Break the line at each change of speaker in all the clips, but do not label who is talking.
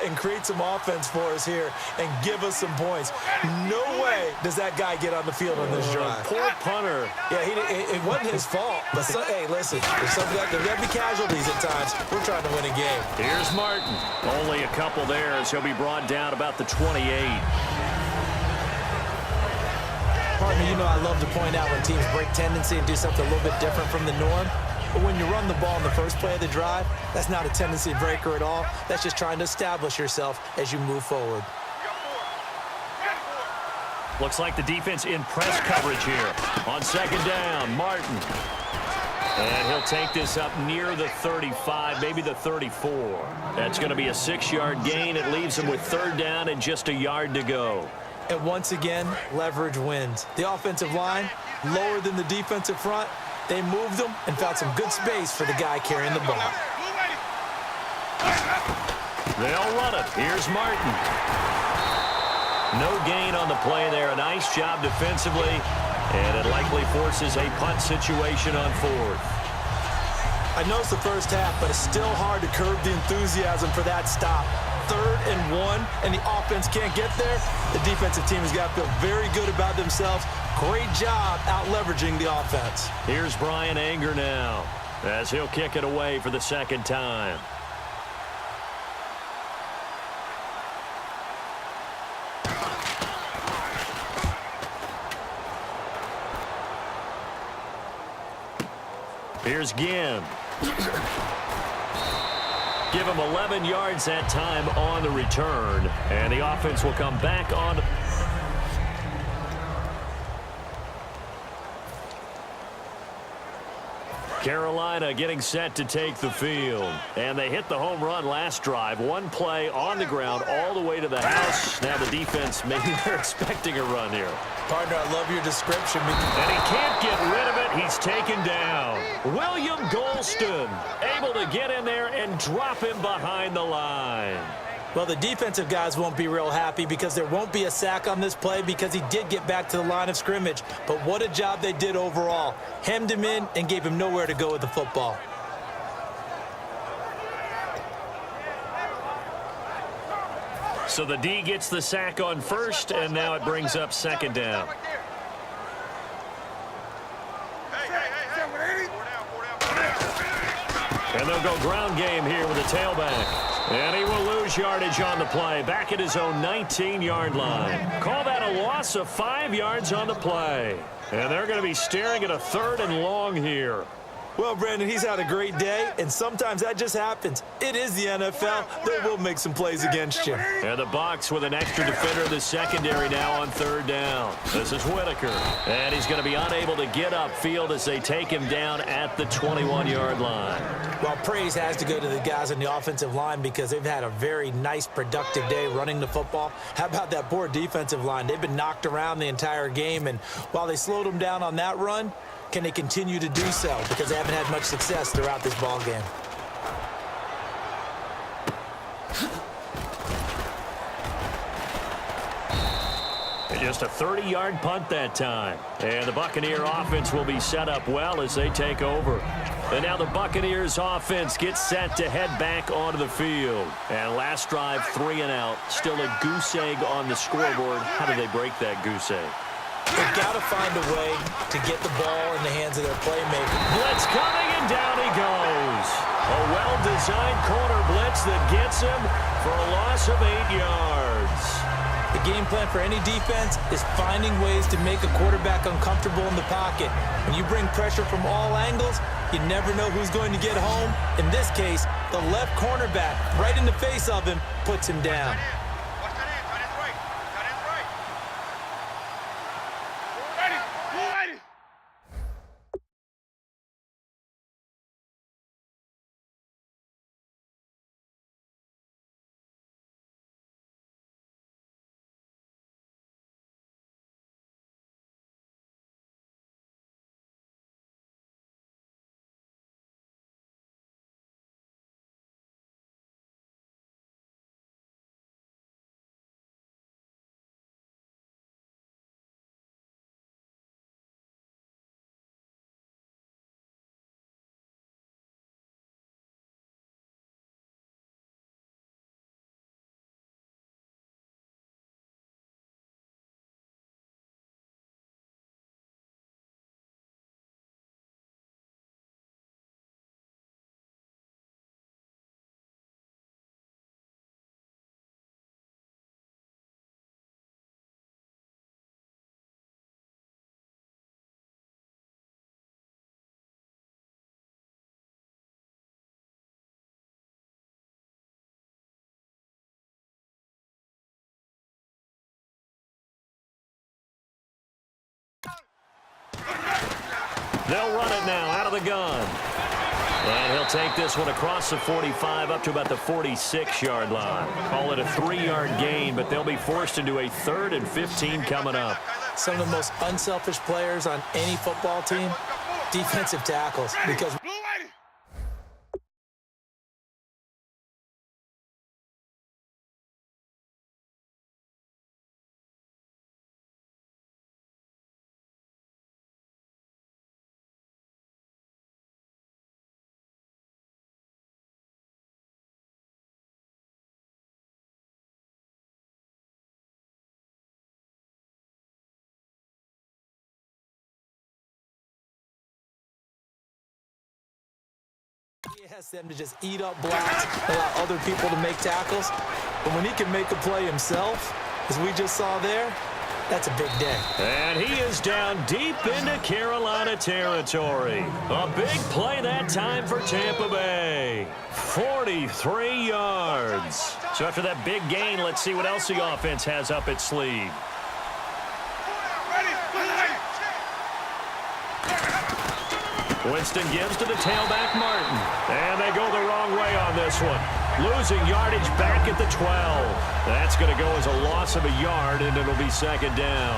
and create some offense for us here and give us some points. No way does that guy get on the field on this drive.
Poor punter.
Yeah, it wasn't his fault. But, hey, listen, there's got to be casualties at times. We're trying to win a game.
Here's Martin. Only a couple there as he'll be brought down about the 28.
Partner, you know I love to point out when teams break tendency and do something a little bit different from the norm. But when you run the ball in the first play of the drive, that's not a tendency breaker at all. That's just trying to establish yourself as you move forward.
Looks like the defense in press coverage here. On second down, Martin. And he'll take this up near the 35, maybe the 34. That's going to be a 6-yard gain. It leaves him with third down and just a yard to go.
And once again, leverage wins. The offensive line, lower than the defensive front. They moved them and found some good space for the guy carrying the ball.
They'll run it. Here's Martin. No gain on the play there. A nice job defensively. And it likely forces a punt situation on fourth.
I know it's the first half, but it's still hard to curb the enthusiasm for that stop. 3rd and 1, and the offense can't get there. The defensive team has got to feel very good about themselves. Great job out-leveraging the offense.
Here's Bryan Anger now as he'll kick it away for the second time. Here's Ginn. Give him 11 yards that time on the return. And the offense will come back on. Carolina getting set to take the field. And they hit the home run last drive. One play on the ground all the way to the house. Now the defense, maybe they're expecting a run here.
Partner, I love your description.
And he can't get rid of it. He's taken down. William Golston able to get in there and drop him behind the line.
Well, the defensive guys won't be real happy because there won't be a sack on this play because he did get back to the line of scrimmage. But what a job they did overall. Hemmed him in and gave him nowhere to go with the football.
So the D gets the sack on first, and now it brings up second down. And they'll go ground game here with a tailback. And he will lose yardage on the play. Back at his own 19-yard line. Call that a loss of 5 yards on the play. And they're going to be staring at a 3rd and long here.
Well, Brandon, he's had a great day, and sometimes that just happens. It is the NFL. They will make some plays against you.
And the Bucs with an extra defender in the secondary now on 3rd down. This is Whitaker. And he's going to be unable to get upfield as they take him down at the 21-yard line.
Well, praise has to go to the guys on the offensive line because they've had a very nice, productive day running the football. How about that poor defensive line? They've been knocked around the entire game, and while they slowed them down on that run, can they continue to do so? Because they haven't had much success throughout this ball game.
And just a 30-yard punt that time. And the Buccaneer offense will be set up well as they take over. And now the Buccaneers offense gets set to head back onto the field. And last drive, 3 and out. Still a goose egg on the scoreboard. How do they break that goose egg?
They've got to find a way to get the ball in the hands of their playmaker.
Blitz coming, and down he goes. A well-designed corner blitz that gets him for a loss of 8 yards.
The game plan for any defense is finding ways to make a quarterback uncomfortable in the pocket. When you bring pressure from all angles, you never know who's going to get home. In this case, the left cornerback, right in the face of him, puts him down.
They'll run it now out of the gun. And he'll take this one across the 45 up to about the 46-yard line. Call it a 3-yard gain, but they'll be forced into a 3rd and 15 coming up.
Some of the most unselfish players on any football team, defensive tackles, because he has them to just eat up blocks, allow other people to make tackles. But when he can make a play himself, as we just saw there, that's a big day.
And he is down deep into Carolina territory. A big play that time for Tampa Bay. 43 yards. So after that big gain, let's see what else the offense has up its sleeve. Winston gives to the tailback, Martin. And they go the wrong way on this one. Losing yardage back at the 12. That's going to go as a loss of a yard, and it'll be 2nd down.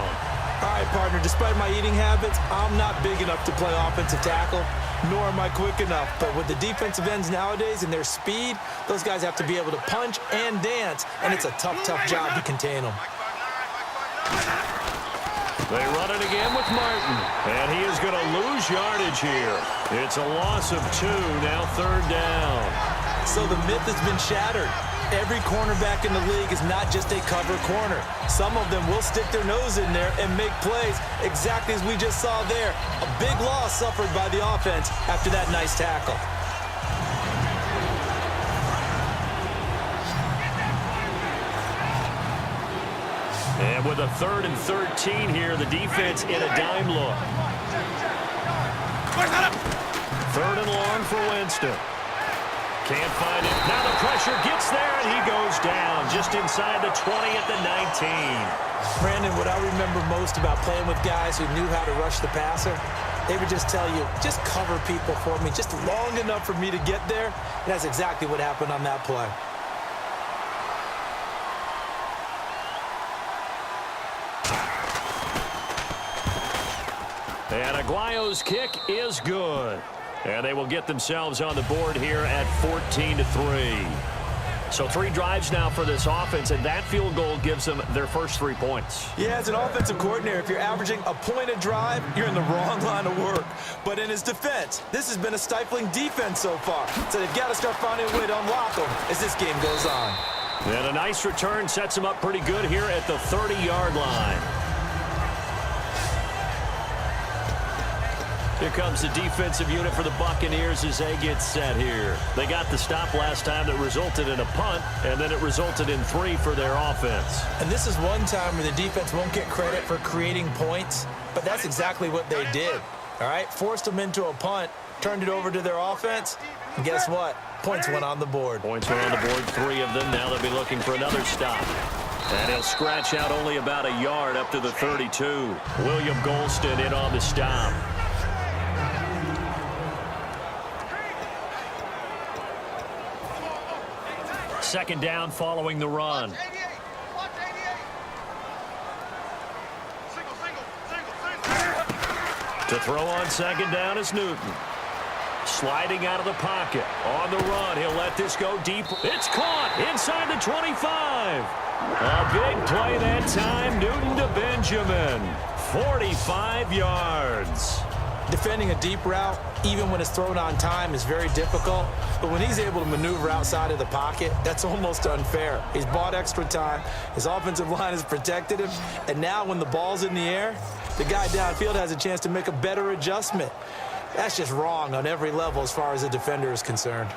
All right, partner, despite my eating habits, I'm not big enough to play offensive tackle, nor am I quick enough. But with the defensive ends nowadays and their speed, those guys have to be able to punch and dance, and it's a tough, tough job to contain them.
They run it again with Martin, and he is going to lose yardage here. It's a loss of 2, now 3rd down.
So the myth has been shattered. Every cornerback in the league is not just a cover corner. Some of them will stick their nose in there and make plays exactly as we just saw there. A big loss suffered by the offense after that nice tackle.
And with a 3rd and 13 here, the defense in a dime look. 3rd and long for Winston. Can't find it. Now the pressure gets there, and he goes down just inside the 20 at the 19.
Brandon, what I remember most about playing with guys who knew how to rush the passer, they would just tell you, just cover people for me, just long enough for me to get there. And that's exactly what happened on that play.
And Aguayo's kick is good. And they will get themselves on the board here at 14-3. So 3 drives now for this offense, and that field goal gives them their first 3 points.
Yeah, as an offensive coordinator, if you're averaging a point a drive, you're in the wrong line of work. But in his defense, this has been a stifling defense so far. So they've got to start finding a way to unlock them as this game goes on.
And a nice return sets them up pretty good here at the 30-yard line. Here comes the defensive unit for the Buccaneers as they get set here. They got the stop last time that resulted in a punt, and then it resulted in 3 for their offense.
And this is one time where the defense won't get credit for creating points, but that's exactly what they did. All right, forced them into a punt, turned it over to their offense, and guess what? Points went on the board.
Points went on the board, 3 of them. Now they'll be looking for another stop. And he'll scratch out only about a yard up to the 32. William Golston in on the stop. Second down following the run. To throw on second down is Newton. Sliding out of the pocket. On the run, he'll let this go deep. It's caught inside the 25. A big play that time. Newton to Benjamin. 45 yards.
Defending a deep route, even when it's thrown on time, is very difficult. But when he's able to maneuver outside of the pocket, that's almost unfair. He's bought extra time. His offensive line has protected him. And now when the ball's in the air, the guy downfield has a chance to make a better adjustment. That's just wrong on every level as far as a defender is concerned.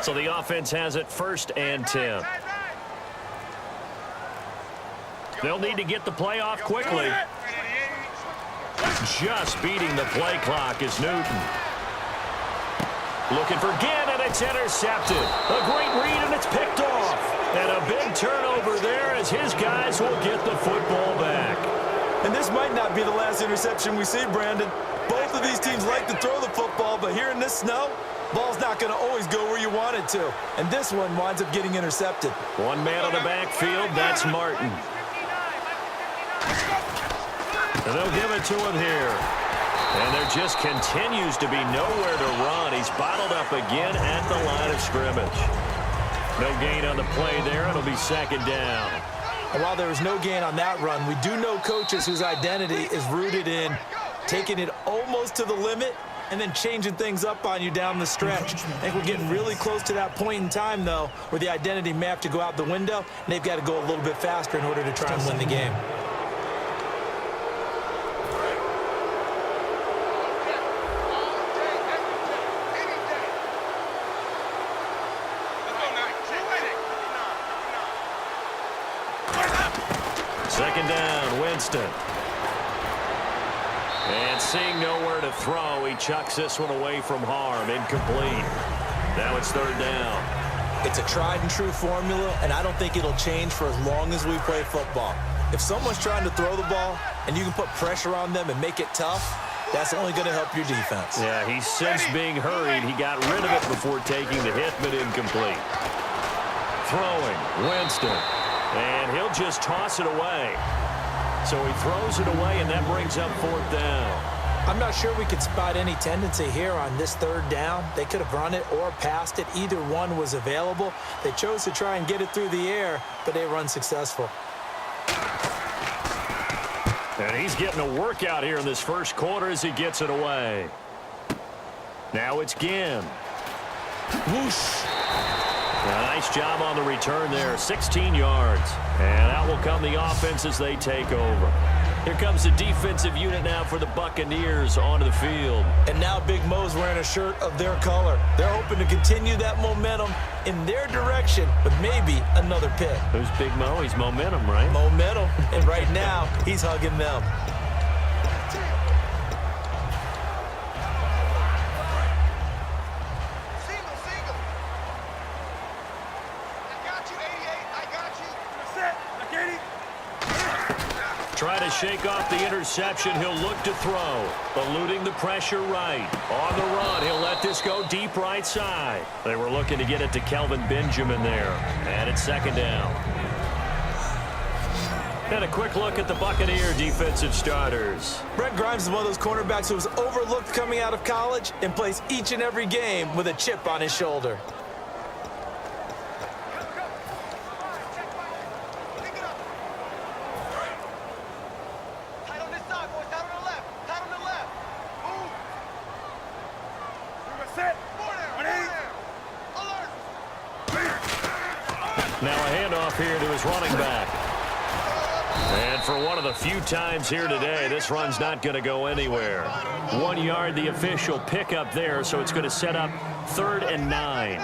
So the offense has it 1st and 10. They'll need to get the play off quickly. Just beating the play clock is Newton. Looking for Ginn, and it's intercepted. A great read, and it's picked off. And a big turnover there as his guys will get the football back.
And this might not be the last interception we see, Brandon. Both of these teams like to throw the football, but here in this snow, ball's not going to always go where you want it to. And this one winds up getting intercepted.
One man on the backfield, that's Martin. And they'll give it to him here. And there just continues to be nowhere to run. He's bottled up again at the line of scrimmage. No gain on the play there. It'll be second down.
And while there was no gain on that run, we do know coaches whose identity is rooted in taking it almost to the limit and then changing things up on you down the stretch. I think we're getting really close to that point in time, though, where the identity may have to go out the window, and they've got to go a little bit faster in order to try and win the game.
Second down, Winston. And seeing nowhere to throw, he chucks this one away from harm. Incomplete. Now it's third down.
It's a tried-and-true formula, and I don't think it'll change for as long as we play football. If someone's trying to throw the ball and you can put pressure on them and make it tough, that's only going to help your defense.
Yeah, he's since being hurried. He got rid of it before taking the hit, but incomplete. Throwing, Winston. And he'll just toss it away. So he throws it away, and that brings up fourth down.
I'm not sure we could spot any tendency here on this third down. They could have run it or passed it. Either one was available. They chose to try and get it through the air, but they run successful.
And he's getting a workout here in this first quarter as he gets it away. Now it's Ginn. Whoosh. A nice job on the return there, 16 yards. And out will come the offense as they take over. Here comes the defensive unit now for the Buccaneers onto the field.
And now Big Mo's wearing a shirt of their color. They're hoping to continue that momentum in their direction, but maybe another pick.
Who's Big Mo? He's momentum, right?
Momentum. And right now, he's hugging them.
Try to shake off the interception. He'll look to throw. Eluding the pressure right. On the run, he'll let this go deep right side. They were looking to get it to Kelvin Benjamin there. And it's second down. And a quick look at the Buccaneer defensive starters.
Brent Grimes is one of those cornerbacks who was overlooked coming out of college and plays each and every game with a chip on his shoulder.
Now a handoff here to his running back. And for one of the few times here today, this run's not going to go anywhere. 1 yard, the official pickup there, so it's going to set up 3rd and 9.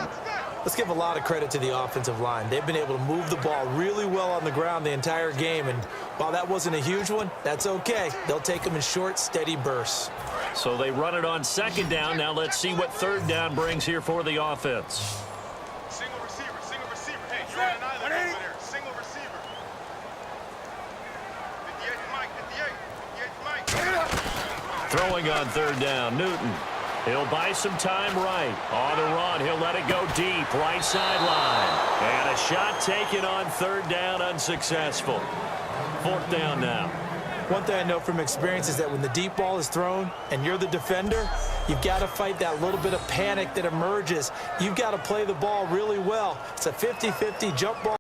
Let's give a lot of credit to the offensive line. They've been able to move the ball really well on the ground the entire game, and while that wasn't a huge one, that's okay. They'll take them in short, steady bursts.
So they run it on second down. Now let's see what third down brings here for the offense.
Single receiver. Hey, you're on an island over there. Single receiver. 58 Mike.
Throwing on third down, Newton. He'll buy some time right. On the run, he'll let it go deep, right sideline. And a shot taken on third down, unsuccessful. Fourth down now.
One thing I know from experience is that when the deep ball is thrown and you're the defender, you've got to fight that little bit of panic that emerges. You've got to play the ball really well. It's a 50-50 jump ball.